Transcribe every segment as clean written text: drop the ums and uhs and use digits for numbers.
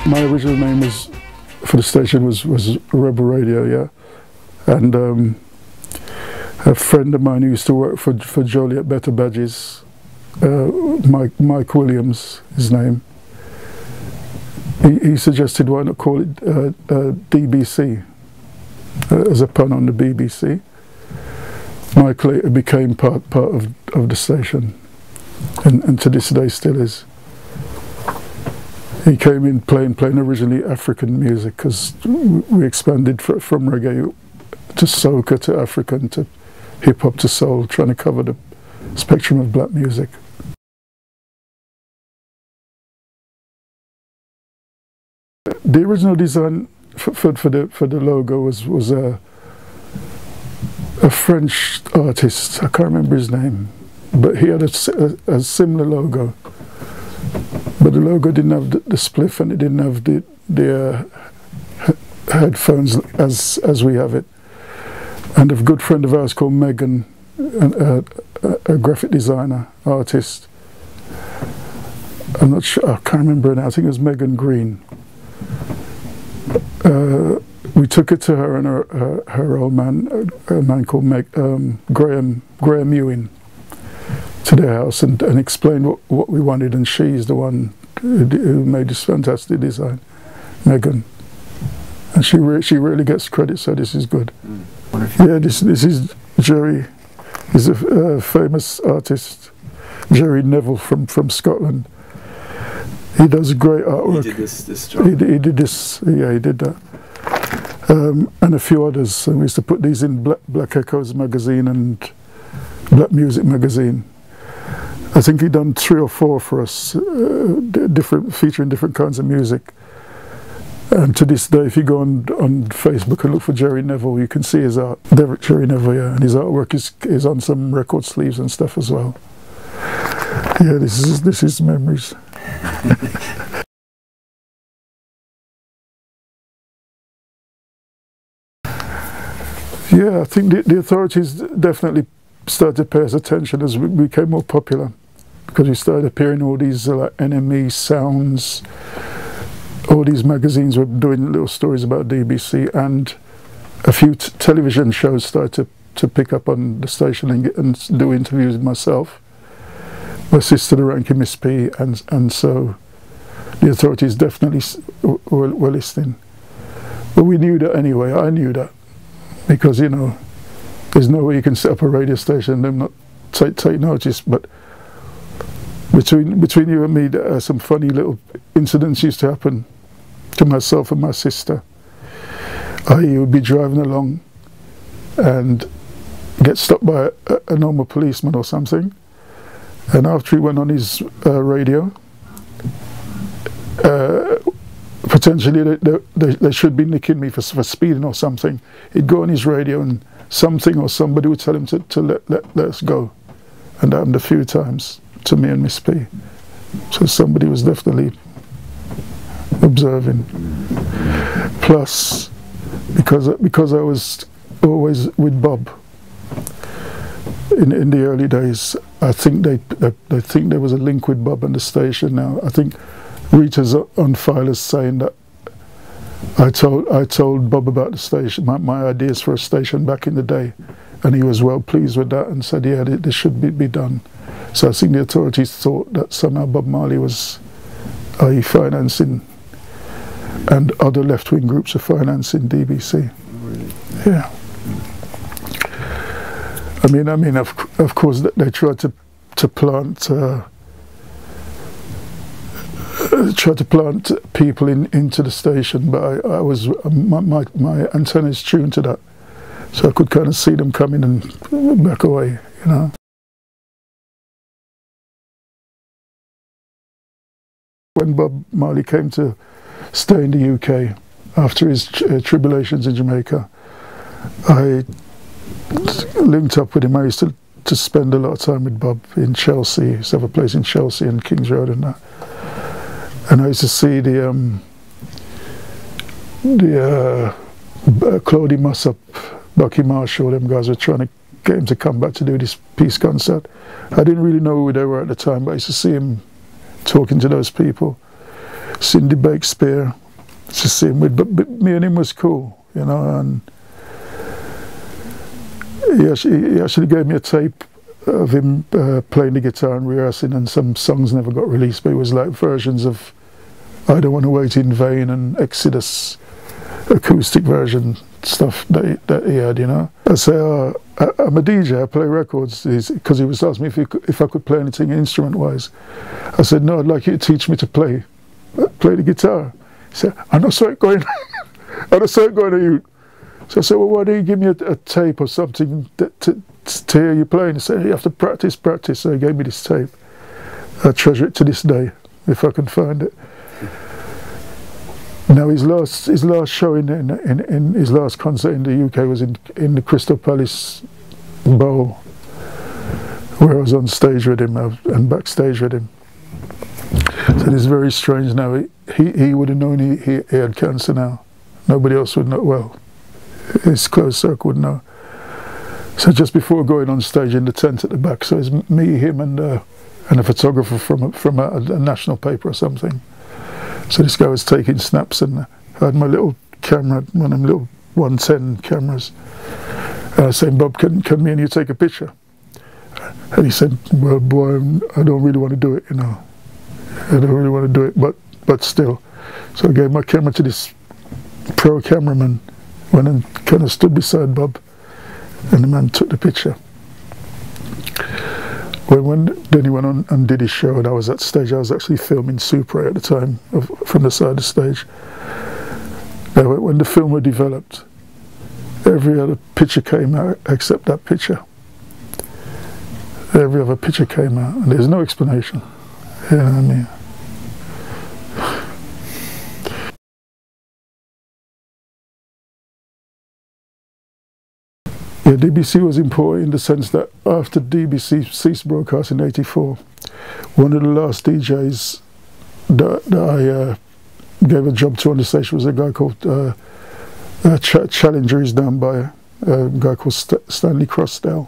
My original name was, for the station, was Rebel Radio, yeah. And a friend of mine who used to work for Joliet Better Badges, Mike Williams, his name, he suggested why not call it DBC, as a pun on the BBC. Mike later became part of the station, and to this day still is. He came in playing originally African music, because we expanded from reggae to soca to African to hip hop to soul, trying to cover the spectrum of black music. The original design for the logo was a French artist. I can't remember his name, but he had a similar logo. But the logo didn't have the spliff, and it didn't have the headphones as we have it. And a good friend of ours called Megan, a graphic designer, artist. I'm not sure, I can't remember her now. I think it was Megan Green. We took it to her and her old man, a man called Graham Ewing, to their house and explained what we wanted, and she's the one who made this fantastic design, Megan. And she really gets credit, so this is good. Yeah, this is Jerry. He's a famous artist, Jerry Neville from Scotland. He does great artwork. He did this job. He did this, yeah, he did that. And a few others. And we used to put these in Black Echoes magazine and Black Music magazine. I think he done 3 or 4 for us, featuring different kinds of music. And to this day, if you go on Facebook and look for Jerry Neville, you can see his art. Jerry Neville, yeah, and his artwork is on some record sleeves and stuff as well. Yeah, this is memories. Yeah, I think the authorities definitely started to pay us attention as we became more popular, because we started appearing in all these like NME, Sounds, all these magazines were doing little stories about DBC, and a few television shows started to pick up on the station and do interviews with myself, my sister, the ranking Miss P, and so the authorities definitely were listening. But we knew that anyway. I knew that, because, you know, there's no way you can set up a radio station and them not take notice. But between you and me, there are some funny little incidents used to happen to myself and my sister. I would be driving along and get stopped by a normal policeman or something, and after he went on his radio, potentially they should be nicking me for speeding or something. He'd go on his radio and something or somebody would tell him to let us go. And that happened a few times to me and Miss P. So somebody was definitely observing. Plus, because I was always with Bob in the early days, I think they think there was a link with Bob and the station now. I think Rita's on file as saying that I told Bob about the station, my ideas for a station back in the day, and he was well pleased with that and said, yeah, this should be done. So I think the authorities thought that somehow Bob Marley was financing, and other left-wing groups are financing DBC. Really? Yeah. I mean, of course, they tried to plant people into the station, but I was my antenna is tuned to that, so I could kind of see them coming and back away, you know. When Bob Marley came to stay in the UK after his tribulations in Jamaica, I linked up with him. I used to spend a lot of time with Bob in Chelsea. He used to have a place in Chelsea and Kings Road and that. And I used to see the Claudie Mossop, Bucky Marshall, them guys were trying to get him to come back to do this peace concert. I didn't really know who they were at the time, but I used to see him talking to those people. Cindy Bakespeare, to sing with, but me and him was cool, you know, and he actually gave me a tape of him playing the guitar and rehearsing, and some songs never got released, but it was like versions of I Don't Want to Wait in Vain and Exodus, acoustic version stuff that he had, you know. I say, I'm a DJ, I play records, because he was asking me if I could play anything instrument-wise. I said, no, I'd like you to teach me to play the guitar. He said, I know so it going, I know so it going to you. So I said, well, why don't you give me a tape or something to hear you playing? He said, you have to practice. So he gave me this tape. I treasure it to this day, if I can find it. Now his last show in his last concert in the UK was in the Crystal Palace Bowl, where I was on stage with him and backstage with him. So it's very strange now. He would have known he had cancer now. Nobody else would know. Well, his close circle would know. So just before going on stage in the tent at the back, so it's me, him, and a photographer from a national paper or something. So this guy was taking snaps, and I had my little camera, one of them little 110 cameras. And I was saying, Bob, can me and you take a picture? And he said, well, boy, I don't really want to do it, you know. I don't really want to do it, but still. So I gave my camera to this pro cameraman, went and kind of stood beside Bob, and the man took the picture. Then he went on and did his show, and I was at stage. I was actually filming Super at the time from the side of the stage. Now, when the film was developed, every other picture came out except that picture. Every other picture came out, and there's no explanation. You know what I mean? Yeah, DBC was important in the sense that after DBC ceased broadcast in '84, one of the last DJs that I gave a job to on the station was a guy called Challenger. He's down by a guy called Stanley Crossdale.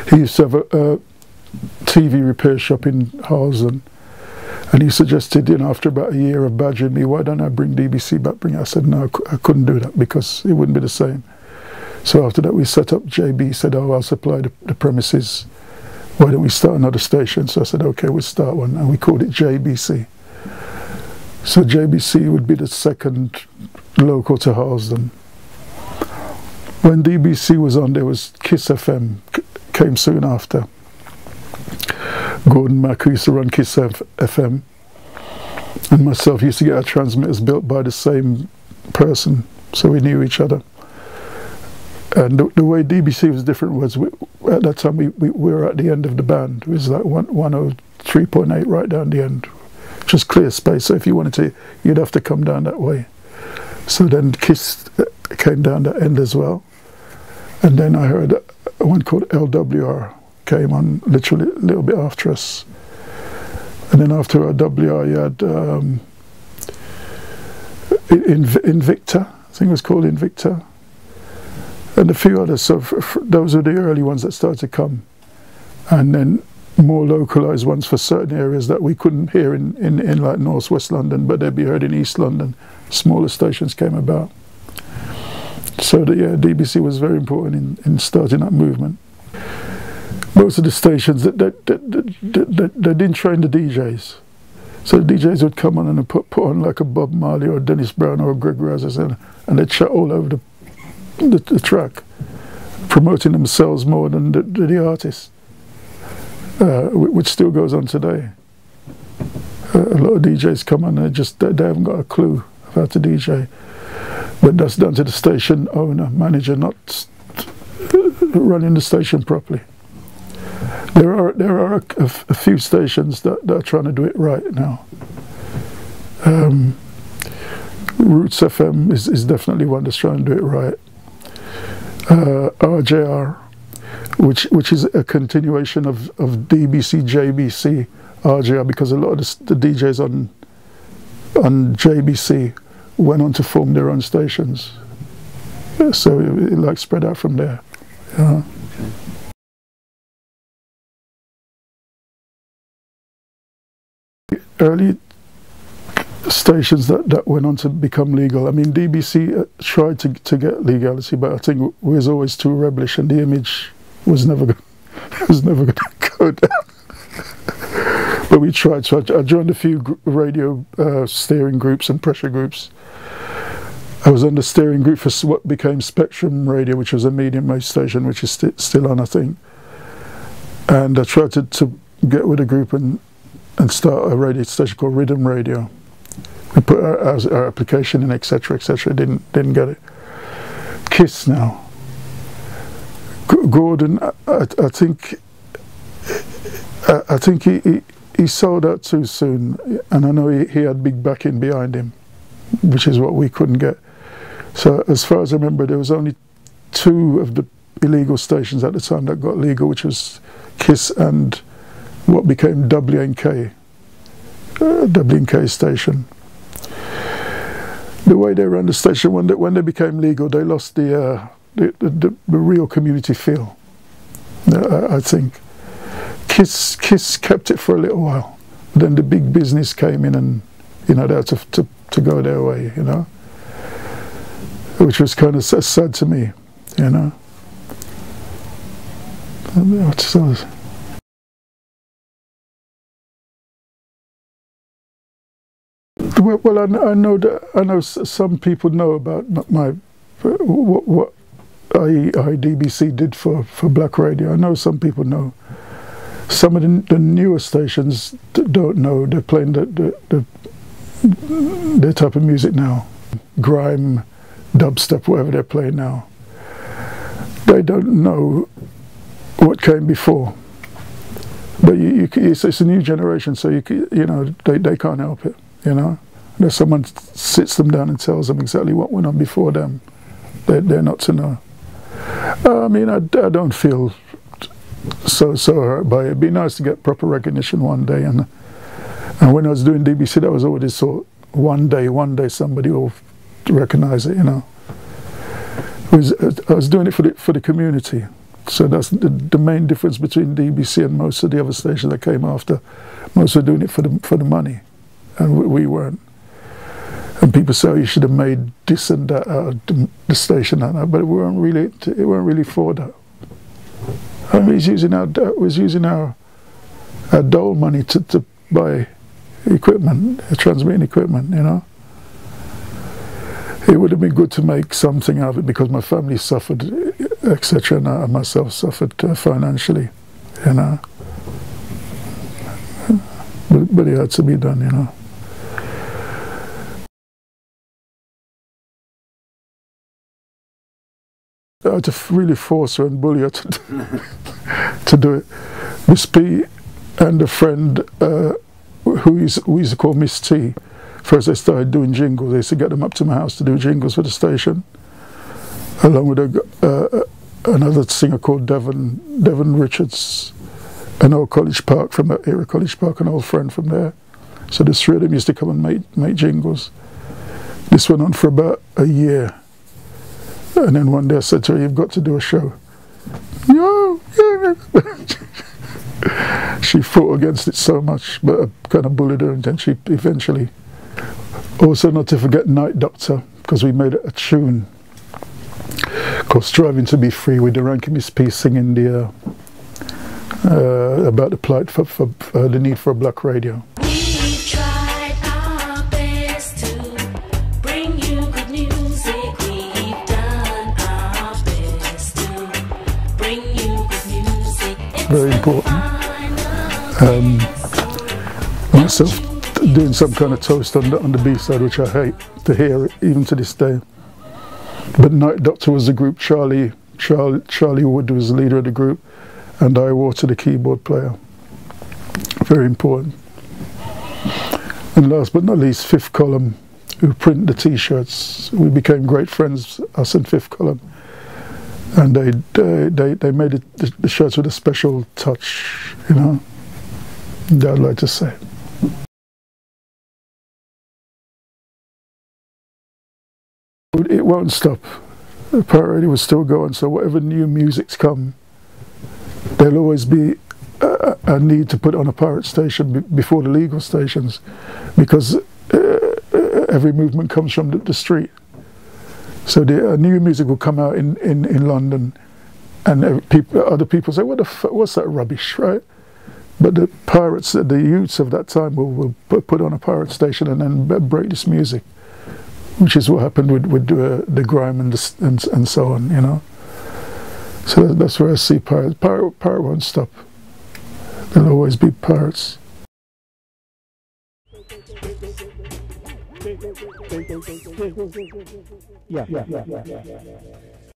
He used to have a TV repair shop in Harlesden, and he suggested, you know, after about a year of badgering me, why don't I bring DBC back? I said no, I couldn't do that because it wouldn't be the same. So after that we set up JB. He said, oh, I'll supply the premises, why don't we start another station? So I said, okay, we'll start one, and we called it JBC. So JBC would be the second local to Harlesden. When DBC was on, there was Kiss FM, came soon after. Gordon Mack, who used to run Kiss FM, and myself used to get our transmitters built by the same person, so we knew each other. And the way DBC was different was, at that time we were at the end of the band. It was like 103.8 right down the end, just clear space. So if you wanted to, you'd have to come down that way. So then Kiss came down that end as well. And then I heard one called LWR came on literally a little bit after us. And then after LWR you had Invicta, I think it was called Invicta, and a few others. So those are the early ones that started to come, and then more localized ones for certain areas that we couldn't hear in like northwest London, but they'd be heard in East London. Smaller stations came about. So yeah, DBC was very important in starting that movement. Most of the stations that didn't train the DJs, so the DJs would come on and put on like a Bob Marley or Dennis Brown or Greg Razors, and they'd chat all over the track, promoting themselves more than the artists, which still goes on today. A lot of DJs come on and they haven't got a clue of how to DJ, but that's down to the station owner, manager, not running the station properly. There are a few stations that are trying to do it right now. Roots FM is definitely one that's trying to do it right. RJR, which is a continuation of DBC, JBC, RJR, because a lot of the DJs on JBC went on to form their own stations, so it like spread out from there. stations that went on to become legal. I mean, DBC tried to get legality, but I think we was always too rebellious, and the image was never going to go down. But we tried. So I joined a few radio steering groups and pressure groups. I was on the steering group for what became Spectrum Radio, which was a medium-wave station, which is still on, I think. And I tried to get with a group and start a radio station called Rhythm Radio. We put our application in, etc., etc. Didn't get it. Kiss now. Gordon, I think he sold out too soon, and I know he had big backing behind him, which is what we couldn't get. So as far as I remember, there was only 2 of the illegal stations at the time that got legal, which was Kiss and what became WNK station. The way they ran the station, when they became legal, they lost the real community feel. I think Kiss kept it for a little while. Then the big business came in, and they had to go their way, which was kind of sad to me, Well, I know some people know about what IDBC did for black radio. I know some people know. Some of the newer stations don't know. They're playing their type of music now, grime, dubstep, whatever they're playing now. They don't know what came before. But it's a new generation, so they can't help it. Unless someone sits them down and tells them exactly what went on before them, they're not to know. I mean, I don't feel so hurt by it. It'd be nice to get proper recognition one day, and when I was doing DBC, that was always thought, one day somebody will recognize it. I was doing it for the community. So that's the main difference between DBC and most of the other stations that came after. Most were doing it for the money, and we weren't. And people say, oh, you should have made this and that out of the station, but it weren't really for that. I mean, it was using our dole money to buy equipment, transmitting equipment. It would have been good to make something out of it, because my family suffered, etc., and I myself suffered financially, But it had to be done, I had to really force her and bully her to do it. Miss P and a friend who we used to call Miss T. First they started doing jingles. They used to get them up to my house to do jingles for the station, along with another singer called Devon Richards, an old College Park from that era, College Park, an old friend from there. So the 3 of them used to come and make jingles. This went on for about a year. And then one day I said to her, you've got to do a show. No, yeah. She fought against it so much, but I kind of bullied her, and then she eventually. Also, not to forget Night Doctor, because we made a tune called Striving to Be Free, with the Ranking Miss P singing about the plight for the need for a black radio. Very important. Myself doing some kind of toast on the B-side, which I hate to hear even to this day. But Night Doctor was the group. Charlie Wood was the leader of the group, and I Water, the keyboard player. Very important. And last but not least, Fifth Column, who print the T-shirts. We became great friends, us and Fifth Column. And they made the shirts with a special touch, that I'd like to say. It won't stop. The pirate radio will still go on, so whatever new music's come, there'll always be a need to put on a pirate station before the legal stations, because every movement comes from the street. So the new music will come out in London, and other people say, what's that rubbish, right? But the pirates, the youths of that time will put on a pirate station and then break this music, which is what happened with the grime and so on, you know. So that's where I see pirates. Pirate won't stop. There'll always be pirates. Yeah.